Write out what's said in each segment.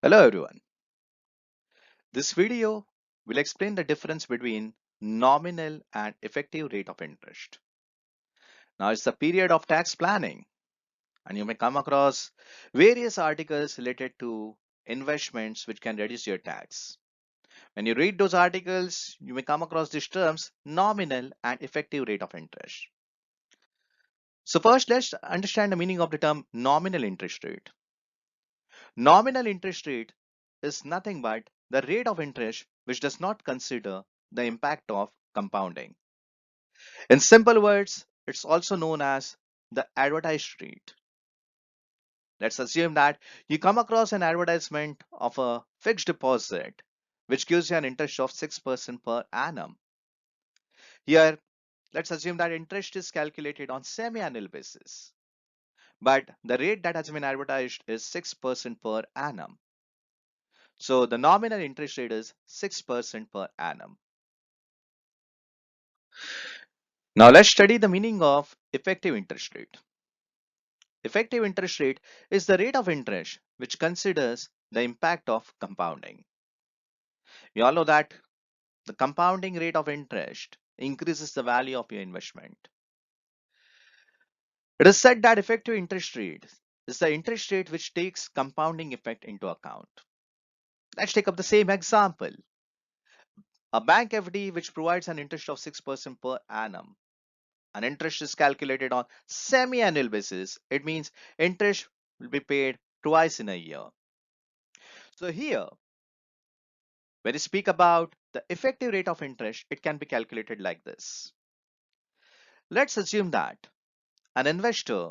Hello everyone. This video will explain the difference between nominal and effective rate of interest. Now it's the period of tax planning and you may come across various articles related to investments which can reduce your tax. When you read those articles, you may come across these terms nominal and effective rate of interest. So first let's understand the meaning of the term nominal interest rate. Nominal interest rate is nothing but the rate of interest which does not consider the impact of compounding. In simple words, it's also known as the advertised rate. Let's assume that you come across an advertisement of a fixed deposit which gives you an interest of 6% per annum. Here, let's assume that interest is calculated on semi-annual basis, but the rate that has been advertised is 6% per annum. So the nominal interest rate is 6% per annum. Now let's study the meaning of effective interest rate. Effective interest rate is the rate of interest which considers the impact of compounding. We all know that the compounding rate of interest increases the value of your investment. It is said that effective interest rate is the interest rate which takes compounding effect into account. Let's take up the same example. A bank FD which provides an interest of 6% per annum. An interest is calculated on semi-annual basis. It means interest will be paid twice in a year. So here, when you speak about the effective rate of interest, it can be calculated like this. Let's assume that an investor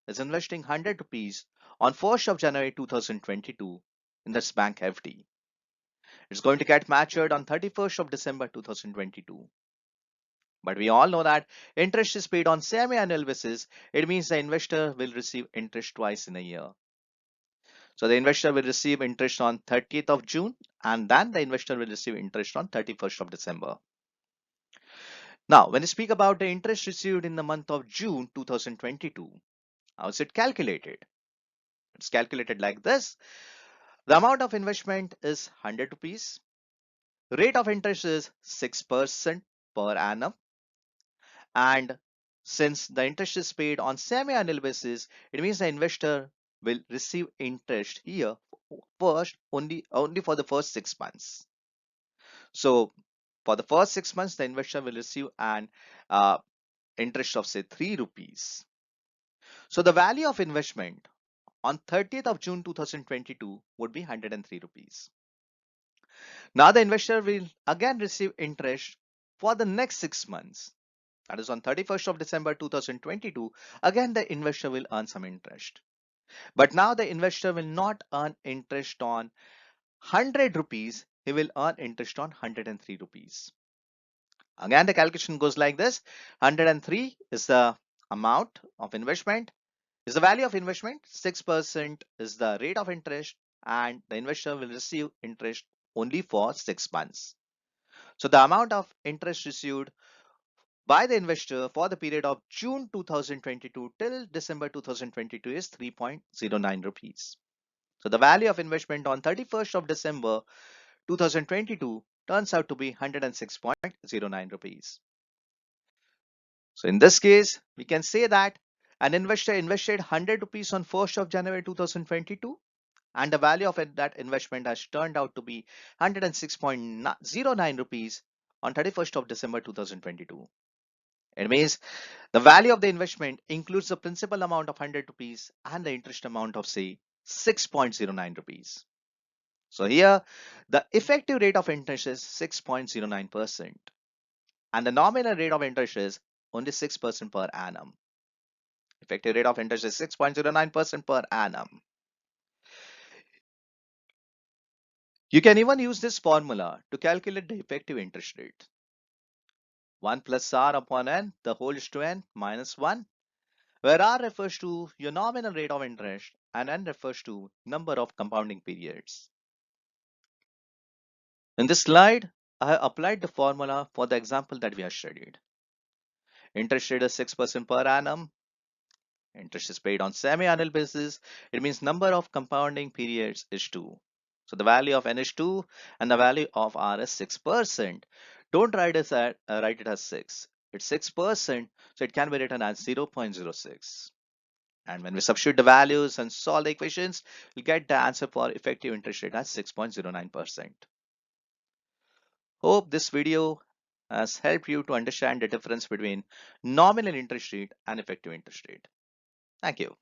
is investing 100 rupees on 1st of January 2022 in this bank FD. It's going to get matured on 31st of December 2022. But we all know that interest is paid on semi-annual basis. It means the investor will receive interest twice in a year. So the investor will receive interest on 30th of June and then the investor will receive interest on 31st of December. Now, when you speak about the interest received in the month of June 2022, how is it calculated? It's calculated like this. The amount of investment is 100 rupees. Rate of interest is 6% per annum. And since the interest is paid on semi-annual basis, it means the investor will receive interest here first only for the first 6 months. So for the first 6 months, the investor will receive an interest of say 3 rupees. So the value of investment on 30th of June 2022 would be 103 rupees. Now the investor will again receive interest for the next 6 months. That is on 31st of December 2022. Again, the investor will earn some interest. But now the investor will not earn interest on 100 rupees. He will earn interest on 103 rupees. Again, the calculation goes like this. 103 is the amount of investment, is the value of investment. 6% is the rate of interest, and the investor will receive interest only for 6 months. So the amount of interest received by the investor for the period of June 2022 till December 2022 is 3.09 rupees. So the value of investment on 31st of December 2022 turns out to be 106.09 rupees. So in this case, we can say that an investor invested 100 rupees on 1st of January 2022 and the value of that investment has turned out to be 106.09 rupees on 31st of December 2022. It means the value of the investment includes the principal amount of 100 rupees and the interest amount of say 6.09 rupees. So here the effective rate of interest is 6.09% and the nominal rate of interest is only 6% per annum. Effective rate of interest is 6.09% per annum. You can even use this formula to calculate the effective interest rate. 1 plus r upon n, the whole is to n minus 1, where r refers to your nominal rate of interest and n refers to number of compounding periods. In this slide, I have applied the formula for the example that we have studied. Interest rate is 6% per annum. Interest is paid on semi-annual basis. It means number of compounding periods is 2. So the value of NH2 and the value of R is 6%. Don't write it as 6. It's 6%, so it can be written as 0.06. And when we substitute the values and solve the equations, we'll get the answer for effective interest rate as 6.09%. Hope this video has helped you to understand the difference between nominal interest rate and effective interest rate. Thank you.